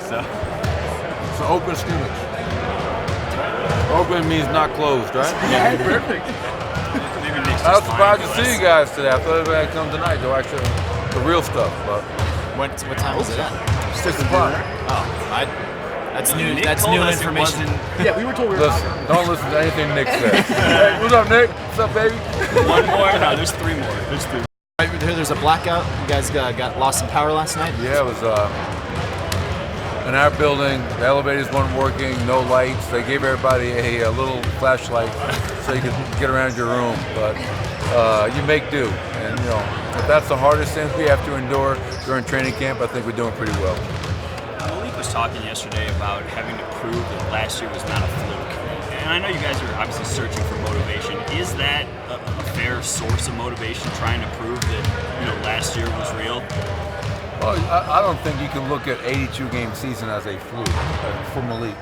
So open scrimmage. Open means not closed, right? yeah, perfect. Maybe Nick's I was just surprised lying to see you guys today. I thought everybody would come tonight to watch the real stuff. But What time is it at? 6 o'clock. That's new. Nick That's told new us it information. wasn't- Yeah, we were told we were Listen, don't listen to anything Nick says. Hey, what's up, Nick? What's up, baby? One more? No, there's three more. There's three. Right here, there's a blackout. You guys got lost in power last night. Yeah, it was in our building. The elevators weren't working, no lights. They gave everybody a little flashlight so you could get around your room. But you make do, and you know if that's the hardest thing we have to endure during training camp, I think we're doing pretty well. Malik was talking yesterday about having to prove that last year was not a fluke. And I know you guys are obviously searching for motivation. Is that a fair source of motivation, trying to prove that last year was real? Well, I don't think you can look at 82-game season as a fluke for Malik.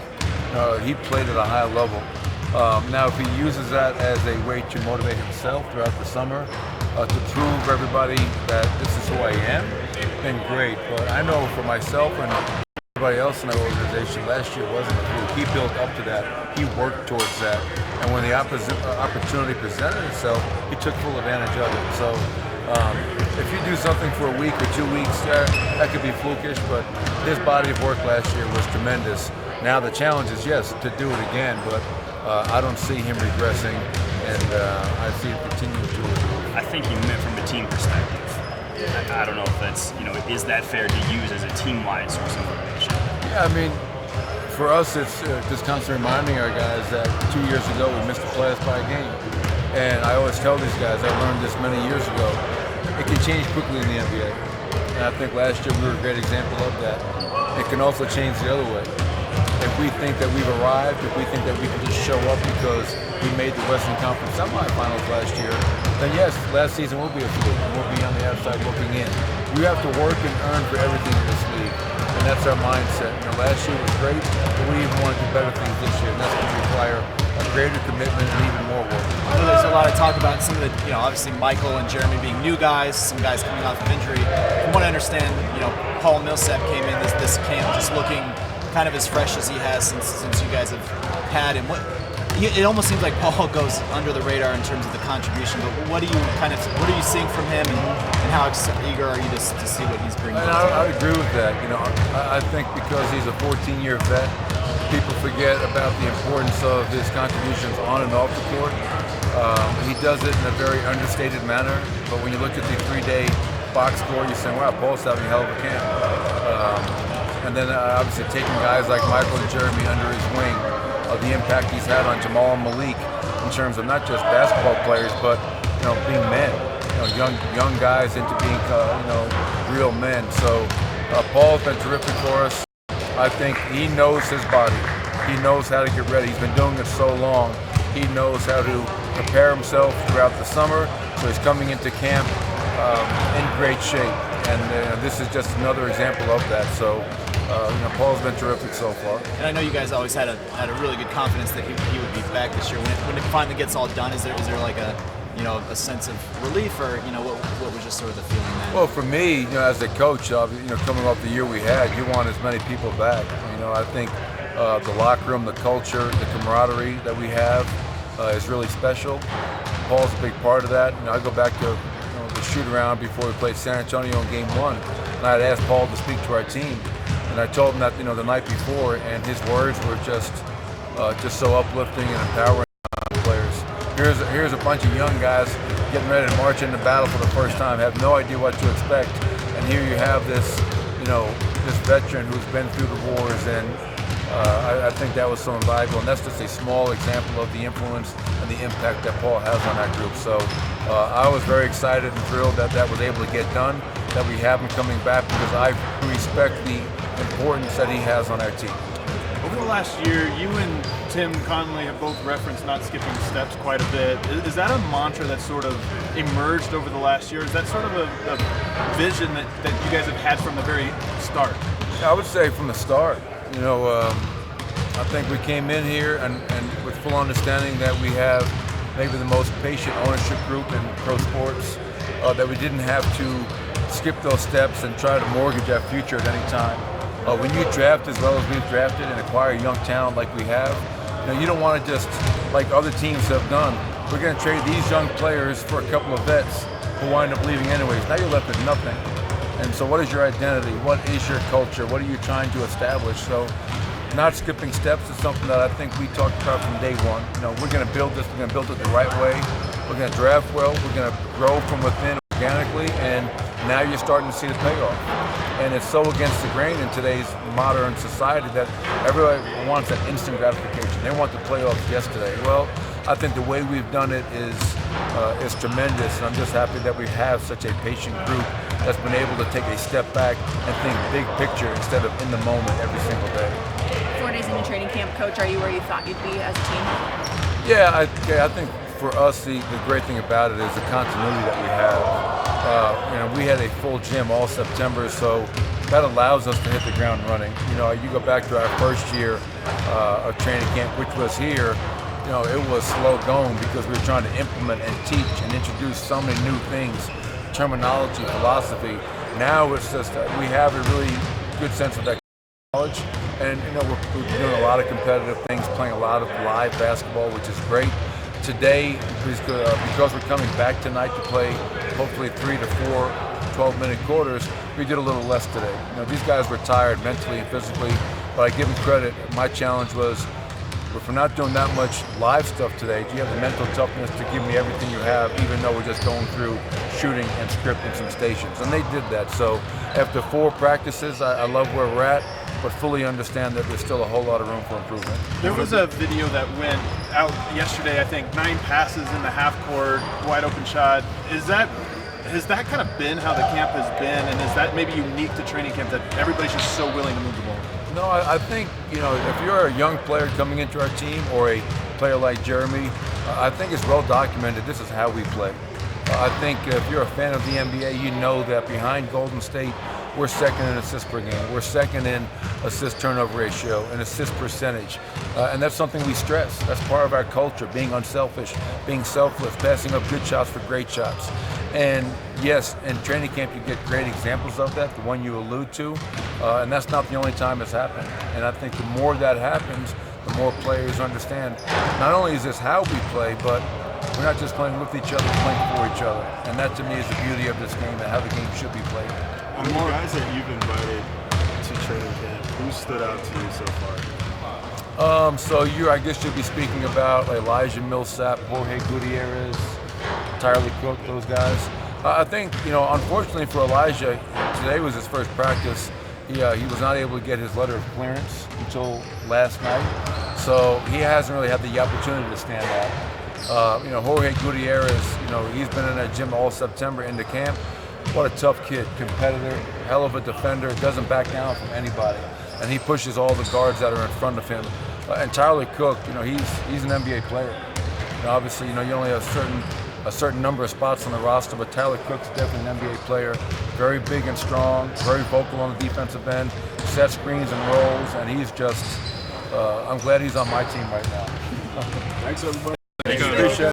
He played at a high level. Now, if he uses that as a way to motivate himself throughout the summer, to prove everybody that this is who I am, then great. But I know for myself and everybody else in our organization, last year wasn't a fluke. He built up to that. He worked towards that. And when the opportunity presented itself, he took full advantage of it. So if you do something for a week or 2 weeks, that could be flukish, but his body of work last year was tremendous. Now the challenge is, yes, to do it again, but I don't see him regressing, and I see him continuing to improve. I think he meant from a team perspective. I don't know if that's, is that fair to use as a team-wide source of motivation? Yeah, I mean, for us, it's just constantly reminding our guys that 2 years ago we missed the playoffs by a game. And I always tell these guys, I learned this many years ago, it can change quickly in the NBA. And I think last year we were a great example of that. It can also change the other way. If we think that we've arrived, if we think that we can just show up because we made the Western Conference semifinals last year, then yes, last season will be a fluke, and we'll be on the outside looking in. We have to work and earn for everything in this league, and that's our mindset. Last year was great, but we even want to do better things this year, and that's going to require a greater commitment and even more work. I know there's a lot of talk about some of the, obviously Michael and Jeremy being new guys, some guys coming off of injury. From what I understand, Paul Millsap came in this camp just looking kind of as fresh as he has since you guys have had him. It almost seems like Paul goes under the radar in terms of the contribution. But what are you seeing from him, and how eager are you to see what he's bringing? I agree with that. I think because he's a 14-year vet, people forget about the importance of his contributions on and off the court. He does it in a very understated manner, but when you look at the 3-day box score, you're saying, wow, Paul's having a hell of a camp. And then obviously taking guys like Michael and Jeremy under his wing, the impact he's had on Jamal and Malik in terms of not just basketball players, but being men, young guys into being real men. So Paul's been terrific for us. I think he knows his body. He knows how to get ready. He's been doing it so long. He knows how to prepare himself throughout the summer. So he's coming into camp in great shape. And this is just another example of that. So Paul's been terrific so far. And I know you guys always had a really good confidence that he would be back this year. When it finally gets all done, is there like a sense of relief, or what was just sort of the feeling then? Well, for me, as a coach, coming off the year we had, you want as many people back. I think the locker room, the culture, the camaraderie that we have is really special. Paul's a big part of that. I go back to the shoot around before we played San Antonio in Game 1, and I had asked Paul to speak to our team. And I told him that the night before, and his words were just so uplifting and empowering players. Here's a bunch of young guys getting ready to march into battle for the first time, have no idea what to expect, and here you have this this veteran who's been through the wars, and I think that was so invaluable. And that's just a small example of the influence and the impact that Paul has on that group. So I was very excited and thrilled that was able to get done, that we have him coming back, because I respect the importance that he has on our team. Over the last year, you and Tim Connolly have both referenced not skipping steps quite a bit. Is that a mantra that sort of emerged over the last year? Is that sort of a vision that you guys have had from the very start? Yeah, I would say from the start. I think we came in here and with full understanding that we have maybe the most patient ownership group in pro sports, that we didn't have to skip those steps and try to mortgage our future at any time. When you draft as well as we've drafted and acquire young talent like we have, you don't want to just, like other teams have done, we're going to trade these young players for a couple of vets who wind up leaving anyways. Now you're left with nothing. And so what is your identity? What is your culture? What are you trying to establish? So not skipping steps is something that I think we talked about from day one. We're going to build this, we're going to build it the right way. We're going to draft well, we're going to grow from within organically, and now you're starting to see the payoff. And it's so against the grain in today's modern society that everybody wants that instant gratification. They want the playoffs yesterday. Well, I think the way we've done it is tremendous, and I'm just happy that we have such a patient group that's been able to take a step back and think big picture instead of in the moment every single day. 4 days into training camp, Coach, are you where you thought you'd be as a team? Yeah, I think for us the great thing about it is the continuity that we have. We had a full gym all September, so that allows us to hit the ground running. You go back to our first year of training camp, which was here. It was slow going because we were trying to implement and teach and introduce so many new things, terminology, philosophy. Now it's just we have a really good sense of that knowledge, and we're doing a lot of competitive things, playing a lot of live basketball, which is great. Today, because we're coming back tonight to play hopefully 3 to 4 12-minute quarters, we did a little less today. These guys were tired mentally and physically, but I give them credit. My challenge was, if we're not doing that much live stuff today, do you have the mental toughness to give me everything you have, even though we're just going through shooting and scripting some stations? And they did that. So after 4 practices, I love where we're at, but fully understand that there's still a whole lot of room for improvement. There was a video that went out yesterday, I think 9 passes in the half court, wide open shot. Has that kind of been how the camp has been, and is that maybe unique to training camp that everybody's just so willing to move the ball? No, I think, if you're a young player coming into our team or a player like Jeremy, I think it's well documented this is how we play. I think if you're a fan of the NBA, you know that behind Golden State, we're second in assists per game. We're second in assist turnover ratio and assist percentage. And that's something we stress. That's part of our culture, being unselfish, being selfless, passing up good shots for great shots. And yes, in training camp you get great examples of that, the one you allude to, and that's not the only time it's happened. And I think the more that happens, the more players understand not only is this how we play, but we're not just playing with each other, we're playing for each other. And that to me is the beauty of this game and how the game should be played. On the guys that you've invited to training camp, who stood out to you so far? I guess you'll be speaking about Elijah Millsap, Jorge Gutierrez, Tyler Cook, those guys. I think, unfortunately for Elijah, today was his first practice. He was not able to get his letter of clearance until last night, so he hasn't really had the opportunity to stand out. Jorge Gutierrez, he's been in that gym all September into camp. What a tough kid, competitor, hell of a defender, doesn't back down from anybody, and he pushes all the guards that are in front of him. And Tyler Cook, he's an NBA player. Obviously, you only have a certain number of spots on the roster, but Tyler Cook's definitely an NBA player. Very big and strong, very vocal on the defensive end, set screens and rolls, and he's just, I'm glad he's on my team right now. Thanks, everybody. Appreciate it.